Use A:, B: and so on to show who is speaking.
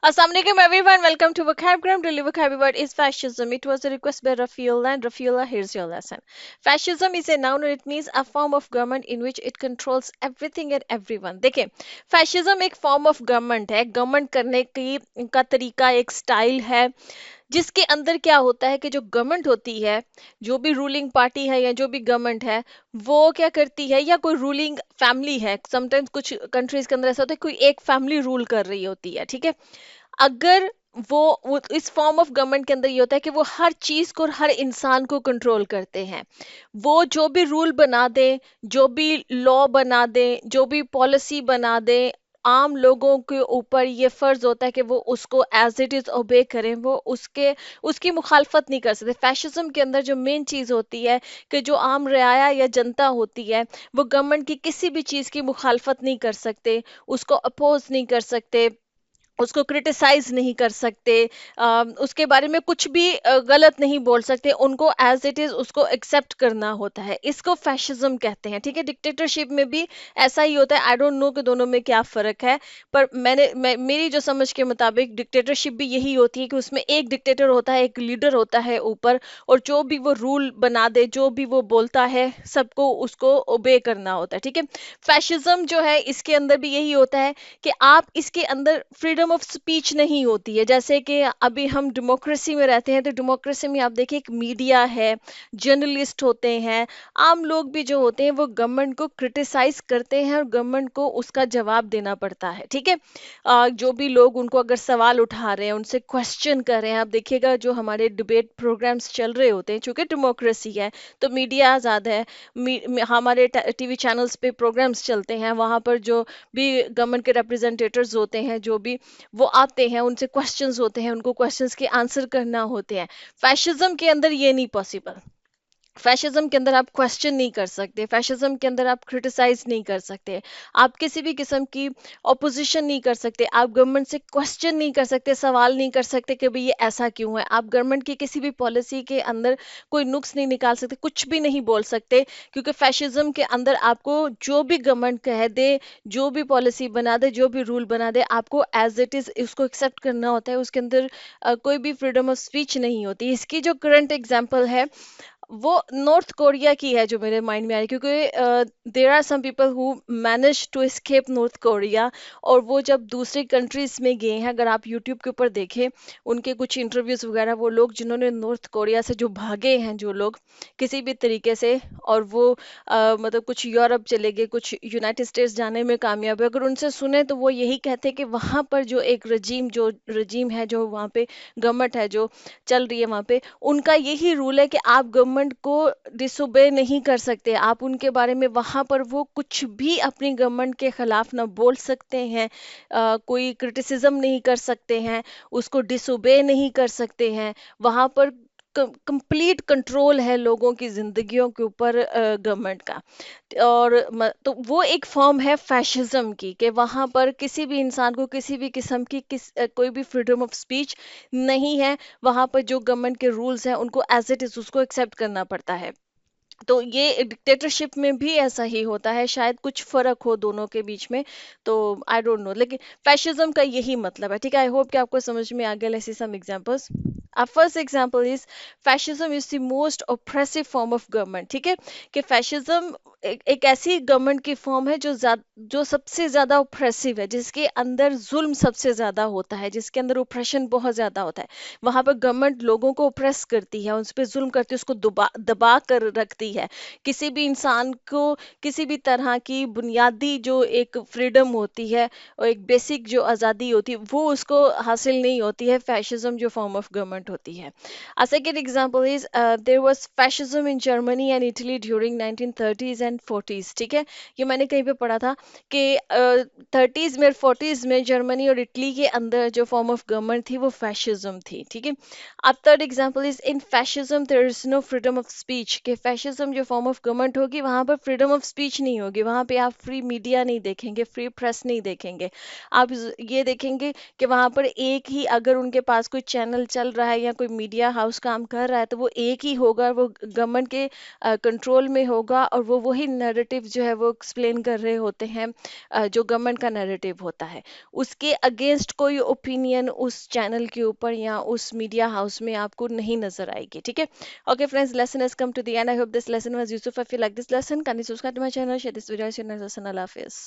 A: Assalamualaikum everyone, welcome to Vocabgram. Daily vocabulary word is fascism. It was a request by Rafiula, and Rafiula, here's your lesson. Fascism is a noun and it means a form of government in which it controls everything and everyone. देखिए, fascism एक form of government है, government करने की का तरीका एक style है जिसके अंदर क्या होता है कि जो गवर्नमेंट होती है, जो भी रूलिंग पार्टी है या जो भी गवर्नमेंट है, वो क्या करती है या कोई रूलिंग फैमिली है, समटाइम्स कुछ कंट्रीज के अंदर ऐसा होता है कोई एक फैमिली रूल कर रही होती है, ठीक है। अगर वो इस फॉर्म ऑफ गवर्नमेंट के अंदर ये होता है कि वो हर चीज को और हर इंसान को कंट्रोल करते हैं। वो जो भी रूल बना दे, जो भी लॉ बना दे, जो भी पॉलिसी बना दे, आम लोगों के ऊपर ये फर्ज होता है कि वो उसको एज इट इज ओबे करें, वो उसकी मुखालफत नहीं कर सकते। फैशिज्म के अंदर जो मेन चीज होती है कि जो आम रियाया या जनता होती है, वो गवर्नमेंट की किसी भी चीज की मुखालफत नहीं कर सकते, उसको अपोज नहीं कर सकते, उसको क्रिटिसाइज नहीं कर सकते, उसके बारे में कुछ भी गलत नहीं बोल सकते, उनको एज इट इज उसको एक्सेप्ट करना होता है। इसको फैशिज्म कहते हैं, ठीक है। डिक्टेटरशिप में भी ऐसा ही होता है। आई डोंट नो कि दोनों में क्या फर्क है, पर मेरी जो समझ के मुताबिक डिक्टेटरशिप भी यही होती है कि उसमें एक डिक्टेटर होता है, एक लीडर होता है ऊपर, और जो भी वो रूल बना दे, जो भी वो बोलता है, सबको उसको ओबे करना होता है, ठीक है। फैशिज्म जो है इसके अंदर भी यही होता है कि आप इसके अंदर फ्रीडम ऑफ स्पीच नहीं होती है। जैसे कि अभी हम डेमोक्रेसी में रहते हैं, तो डेमोक्रेसी में आप देखिए एक मीडिया है, जर्नलिस्ट होते हैं, आम लोग भी जो होते हैं वो गवर्नमेंट को क्रिटिसाइज करते हैं और गवर्नमेंट को उसका जवाब देना पड़ता है, ठीक है। जो भी लोग उनको अगर सवाल उठा रहे हैं, उनसे क्वेश्चन कर रहे हैं, आप देखिएगा जो हमारे डिबेट प्रोग्राम्स चल रहे होते हैं, चूंकि डेमोक्रेसी है तो मीडिया आज़ाद है, हमारे टीवी चैनल्स पे प्रोग्राम्स चलते हैं, वहां पर जो भी गवर्नमेंट के रिप्रेजेंटेटिव्स होते हैं, जो भी वो आते हैं, उनसे क्वेश्चंस होते हैं, उनको क्वेश्चंस के आंसर करना होते हैं। फैशिज्म के अंदर ये नहीं पॉसिबल। फैशिज्म के अंदर आप क्वेश्चन नहीं कर सकते, फैशिज्म के अंदर आप क्रिटिसाइज नहीं कर सकते, आप किसी भी किस्म की ऑपोजिशन नहीं कर सकते, आप गवर्नमेंट से क्वेश्चन नहीं कर सकते, सवाल नहीं कर सकते कि भाई ये ऐसा क्यों है। आप गवर्नमेंट की किसी भी पॉलिसी के अंदर कोई नुक्स नहीं निकाल सकते, कुछ भी नहीं बोल सकते, क्योंकि फैशिज्म के अंदर आपको जो भी गवर्नमेंट कह दे, जो भी पॉलिसी बना दे, जो भी रूल बना दे, आपको एज इट इज उसको एक्सेप्ट करना होता है। उसके अंदर कोई भी फ्रीडम ऑफ स्पीच नहीं होती। इसकी जो करंट एग्जांपल है वो नॉर्थ कोरिया की है, जो मेरे माइंड में आ रही है, क्योंकि there are some people who manage to escape North Korea, और वो जब दूसरी कंट्रीज में गए हैं, अगर आप यूट्यूब के ऊपर देखें उनके कुछ इंटरव्यूज वगैरह, वो लोग जिन्होंने नॉर्थ कोरिया से जो भागे हैं, जो लोग किसी भी तरीके से, और वो मतलब कुछ यूरोप चले गए, कुछ यूनाइटेड स्टेट्स जाने में कामयाब है, अगर उनसे सुने तो वो यही कहते हैं कि वहाँ पर जो एक रजीम है, जो वहाँ पे गवर्नमेंट है जो चल रही है वहाँ पे, उनका यही रूल है कि आप गवर्नमेंट को डिसोबे नहीं कर सकते, आप उनके बारे में वहां पर वो कुछ भी अपनी गवर्नमेंट के खिलाफ ना बोल सकते हैं, कोई क्रिटिसिज्म नहीं कर सकते हैं, उसको डिसोबे नहीं कर सकते हैं। वहां पर कंप्लीट कंट्रोल है लोगों की जिंदगियों के ऊपर गवर्नमेंट का। और तो वो एक फॉर्म है फैशिज्म की, कि वहां पर किसी भी इंसान को किसी भी किस्म की कोई भी फ्रीडम ऑफ स्पीच नहीं है। वहां पर जो गवर्नमेंट के रूल्स हैं उनको एज इट इज उसको एक्सेप्ट करना पड़ता है। तो ये डिक्टेटरशिप में भी ऐसा ही होता है, शायद कुछ फर्क हो दोनों के बीच में, तो आई डोंट नो, लेकिन फैशिज्म का यही मतलब है, ठीक है। आई होप कि आपको समझ में आ गया। Let's see some examples. our first example is fascism is the most oppressive form of government, ठीक है। कि फैशिज्म एक ऐसी गवर्नमेंट की फॉर्म है जो सबसे ज्यादा ओप्रेसिव है, जिसके अंदर जुल्म सबसे ज्यादा होता है, जिसके अंदर ओप्रेशन बहुत ज्यादा होता है। वहां पर गवर्नमेंट लोगों को ओप्रेस करती है, उस पर जुल्म करती है, उसको दबा कर रखती है। किसी भी इंसान को किसी भी तरह की बुनियादी जो एक फ्रीडम होती है और एक बेसिक जो आज़ादी होती है, वो उसको हासिल नहीं होती है। फैशिज्म जो फॉर्म ऑफ गवर्नमेंट होती है। A second example is there was fascism in Germany and Italy during 1930s and 40s, ठीक है। ये मैंने कहीं पे पढ़ा था कि 30s में 40s में जर्मनी और इटली के अंदर जो फॉर्म ऑफ गवर्नमेंट थी वो फैशिज्म थी, ठीक है। अब third example is in fascism there is no freedom of speech, कि फैशिज्म जो फॉर्म ऑफ गवर्नमेंट होगी वहां पर फ्रीडम ऑफ स्पीच नहीं होगी, वहां पे आप फ्री मीडिया नहीं देखेंगे, फ्री प्रेस नहीं देखेंगे। आप ये देखेंगे कि वहां पर एक ही, अगर उनके पास कोई चैनल चल रहा है या कोई मीडिया हाउस काम कर रहा है, तो वो एक ही होगा, वो गवर्नमेंट के कंट्रोल में होगा, और वो वही वही नैरेटिव जो है वो एक्सप्लेन कर रहे होते हैं, जो गवर्नमेंट का नैरेटिव होता है। उसके अगेंस्ट कोई ओपिनियन उस चैनल के ऊपर या उस मीडिया हाउस में आपको नहीं नजर आएगी, ठीक है। Okay friends, lesson has come to the end. I hope this lesson was useful. If you like this lesson, kindly subscribe to my channel, share this video, see you next lesson. Allah Hafiz.